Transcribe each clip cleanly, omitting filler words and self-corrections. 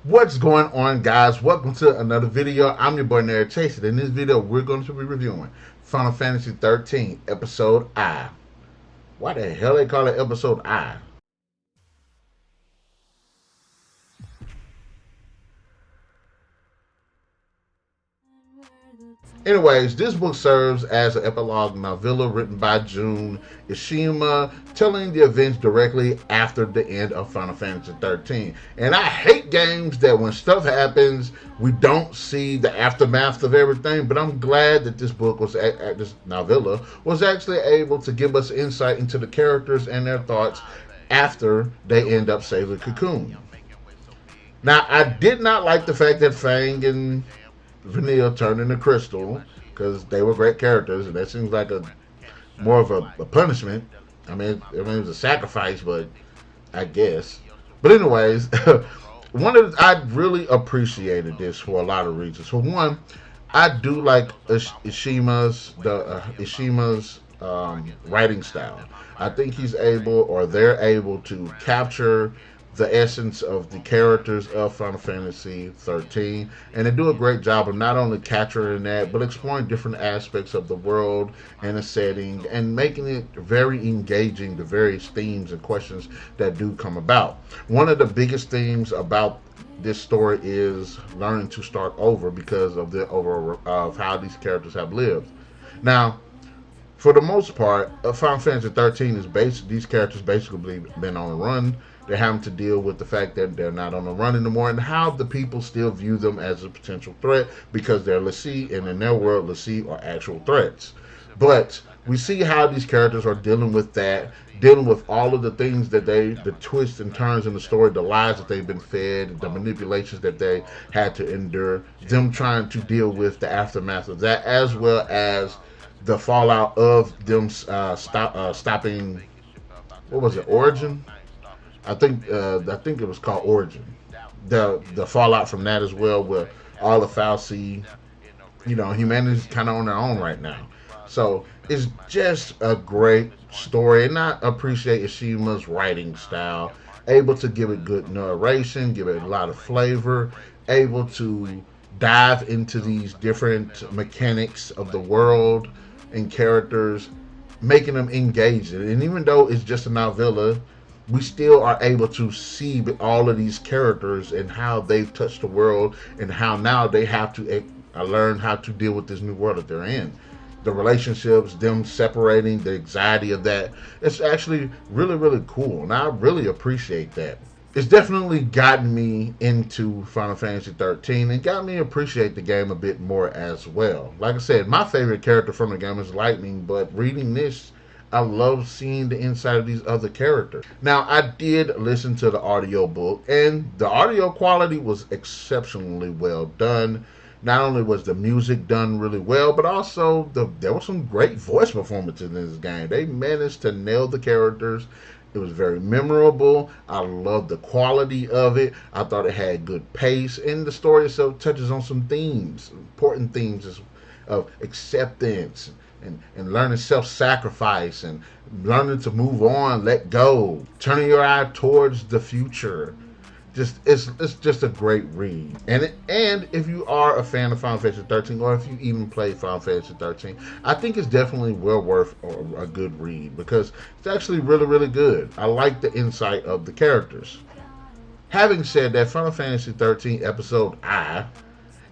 What's going on, guys? Welcome to another video. I'm your boy NarikChase, and in this video we're going to be reviewing Final Fantasy XIII Episode I. Why the hell they call it Episode I? Anyways, this book serves as an epilogue novella written by Jun Eishima, telling the events directly after the end of Final Fantasy XIII. And I hate games that when stuff happens, we don't see the aftermath of everything. But I'm glad that this book this novella was actually able to give us insight into the characters and their thoughts after they end up saving Cocoon. Now, I did not like the fact that Fang and Vanille turned into Crystal because they were great characters, and that seems like a more of a punishment. It was a sacrifice, but I guess. But anyways, I really appreciated this for a lot of reasons. For one, I do like Ishima's writing style. I think they're able to capture the essence of the characters of Final Fantasy XIII, and they do a great job of not only capturing that, but exploring different aspects of the world and the setting, and making it very engaging, the various themes and questions that do come about. One of the biggest themes about this story is learning to start over because of of how these characters have lived. Now, for the most part, Final Fantasy XIII these characters basically been on a run. They're having to deal with the fact that they're not on the run anymore, and how the people still view them as a potential threat because they're l'Cie, and in their world, l'Cie are actual threats. But we see how these characters are dealing with that, dealing with all of the things the twists and turns in the story, the lies that they've been fed, the manipulations that they had to endure, them trying to deal with the aftermath of that, as well as the fallout of them stopping. What was it? Origin. I think it was called Origin. The fallout from that as well, where all the Fal'Cie, humanity's kind of on their own right now. So it's just a great story, and I appreciate Ishima's writing style. Able to give it good narration, give it a lot of flavor, able to dive into these different mechanics of the world and characters, making them engaging. And even though it's just a novella, we still are able to see all of these characters and how they've touched the world, and how now they have to learn how to deal with this new world that they're in. The relationships, them separating, the anxiety of that. It's actually really, really cool, and I really appreciate that. It's definitely gotten me into Final Fantasy XIII and got me to appreciate the game a bit more as well. Like I said, my favorite character from the game is Lightning, but reading this, I love seeing the inside of these other characters. Now, I did listen to the audio book, and the audio quality was exceptionally well done. Not only was the music done really well, but also there were some great voice performances in this game. They managed to nail the characters. It was very memorable. I loved the quality of it. I thought it had good pace, and the story itself touches on some themes, important themes of acceptance, and learning self-sacrifice, and learning to move on, let go, turning your eye towards the future. It's just a great read. And if you are a fan of Final Fantasy XIII, or if you even played Final Fantasy XIII, I think it's definitely well worth a good read, because it's actually really, really good. I like the insight of the characters. Having said that, Final Fantasy XIII Episode I,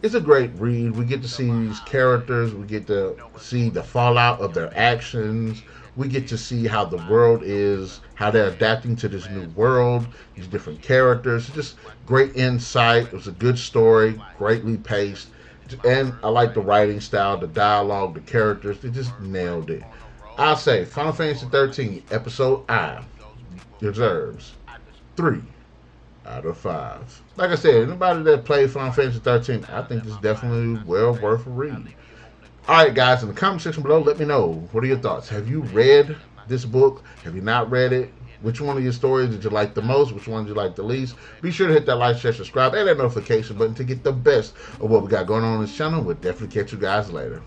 it's a great read. We get to see these characters. We get to see the fallout of their actions. We get to see how the world is, how they're adapting to this new world, these different characters. Just great insight. It was a good story, greatly paced. And I like the writing style, the dialogue, the characters. They just nailed it. I'll say Final Fantasy XIII Episode I deserves 3 out of 5. Like I said, anybody that played Final Fantasy XIII, I think it's definitely well worth a read. Alright, guys, in the comment section below, let me know, what are your thoughts? Have you read this book? Have you not read it? Which one of your stories did you like the most? Which one did you like the least? Be sure to hit that like, share, subscribe, and that notification button to get the best of what we got going on this channel. We'll definitely catch you guys later.